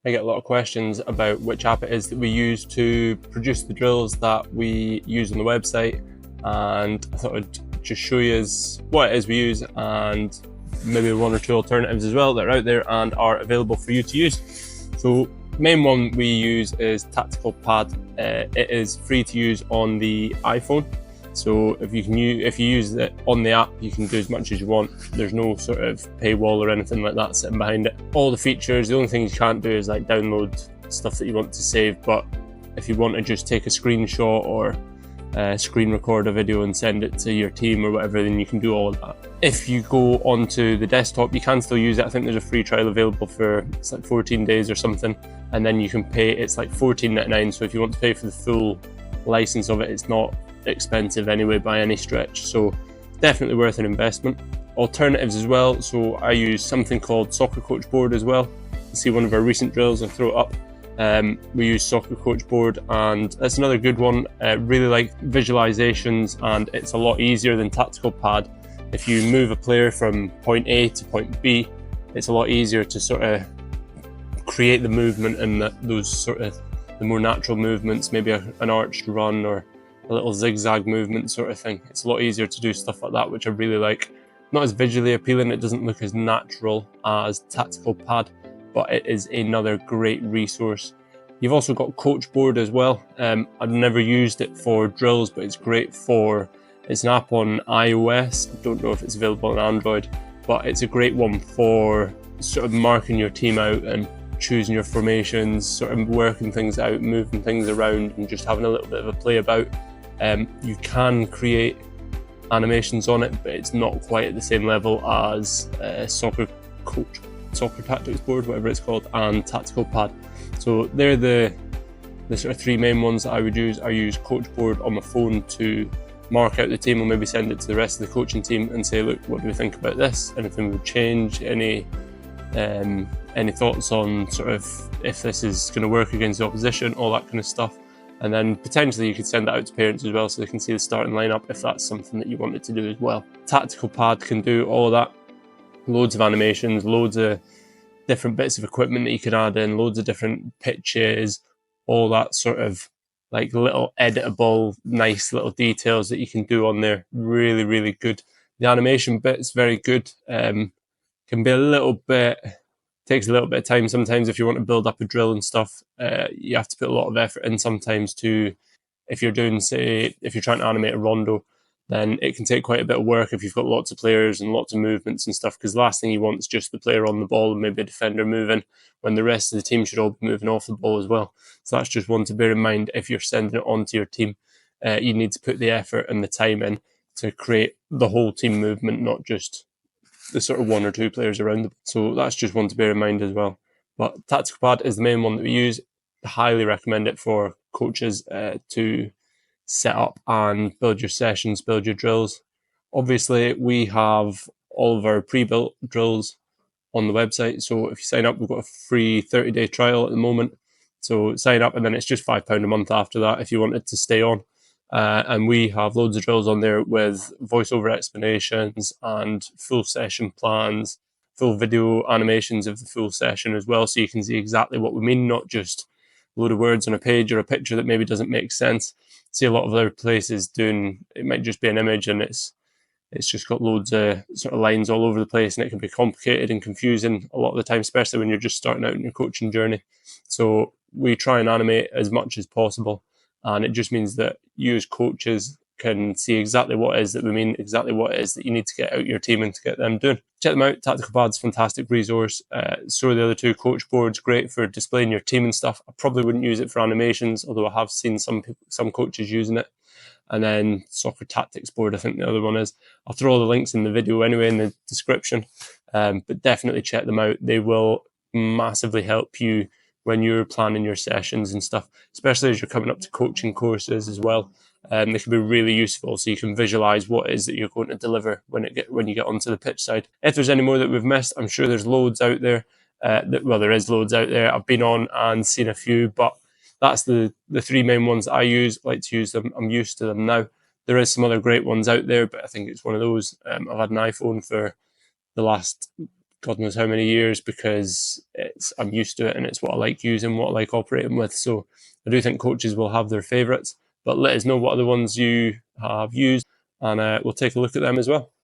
I get a lot of questions about which app it is that we use to produce the drills that we use on the website, and I thought I'd just show you what it is we use and maybe one or two alternatives as well that are out there and are available for you to use. So the main one we use is Tactical Pad. It is free to use on the iPhone. So if you use it on the app, you can do as much as you want. There's no sort of paywall or anything like that sitting behind it. All the features, the only thing you can't do is like download stuff that you want to save. But if you want to just take a screenshot or screen record a video and send it to your team or whatever, then you can do all of that. If you go onto the desktop, you can still use it. I think there's a free trial available for, it's like 14 days or something. And then you can pay, it's like $14.99. So if you want to pay for the full license of it, it's not expensive anyway by any stretch, so definitely worth an investment. Alternatives as well, so I use something called Soccer Coach Board as well. You see one of our recent drills, I'll throw it up. We use Soccer Coach Board, and that's another good one. Really like visualizations, and it's a lot easier than Tactical Pad. If you move a player from point A to point B, it's a lot easier to sort of create the movement and those sort of the more natural movements, maybe an arched run or a little zigzag movement sort of thing. It's a lot easier to do stuff like that, which I really like. Not as visually appealing, it doesn't look as natural as Tactical Pad, but it is another great resource. You've also got Coach Board as well. I've never used it for drills, but it's great for, it's an app on iOS. I don't know if it's available on Android, but it's a great one for sort of marking your team out and choosing your formations, sort of working things out, moving things around and just having a little bit of a play about. You can create animations on it, but it's not quite at the same level as Soccer Tactics Board, whatever it's called, and Tactical Pad. So they're the sort of three main ones that I would use. I use Coach Board on my phone to mark out the team, or maybe send it to the rest of the coaching team and say, look, what do we think about this? Anything would change? Any thoughts on sort of if this is going to work against the opposition, all that kind of stuff. And then potentially you could send that out to parents as well, so they can see the starting lineup if that's something that you wanted to do as well. Tactical Pad can do all of that. Loads of animations, loads of different bits of equipment that you can add in, loads of different pitches, all that sort of like little editable, nice little details that you can do on there. Really, really good. The animation bit is very good. Can be a little bit, takes a little bit of time sometimes if you want to build up a drill and stuff. You have to put a lot of effort in sometimes to, if you're doing, say, if you're trying to animate a rondo, then it can take quite a bit of work if you've got lots of players and lots of movements and stuff, because the last thing you want is just the player on the ball and maybe a defender moving, when the rest of the team should all be moving off the ball as well. So that's just one to bear in mind. If you're sending it on to your team, you need to put the effort and the time in to create the whole team movement, not just the sort of one or two players around them. So that's just one to bear in mind as well. But Tactical Pad is the main one that we use. I highly recommend it for coaches to set up and build your sessions, build your drills. Obviously, we have all of our pre-built drills on the website. So if you sign up, we've got a free 30-day trial at the moment. So sign up, and then it's just £5 a month after that if you wanted to stay on. And we have loads of drills on there with voiceover explanations and full session plans, full video animations of the full session as well, so you can see exactly what we mean, not just a load of words on a page or a picture that maybe doesn't make sense. See a lot of other places doing, it might just be an image and it's just got loads of sort of lines all over the place, and it can be complicated and confusing a lot of the time, especially when you're just starting out in your coaching journey. So we try and animate as much as possible. And it just means that you as coaches can see exactly what it is that we mean, exactly what it is that you need to get out your team and to get them doing. Check them out. Tactical Pad's a fantastic resource. So are the other two. Coach Board's great for displaying your team and stuff. I probably wouldn't use it for animations, although I have seen some coaches using it. And then Soccer Tactics Board, I think the other one is. I'll throw all the links in the video anyway in the description. But definitely check them out. They will massively help you when you're planning your sessions and stuff, especially as you're coming up to coaching courses as well. They can be really useful, so you can visualize what it is that you're going to deliver when you get onto the pitch side. If there's any more that we've missed, I'm sure there's loads out there. There is loads out there. I've been on and seen a few, but that's the three main ones that I use. I like to use them. I'm used to them now. There is some other great ones out there, but I think it's one of those. I've had an iPhone for the last God knows how many years, because I'm used to it and it's what I like using, what I like operating with. So I do think coaches will have their favourites, but let us know what other ones you have used, and we'll take a look at them as well.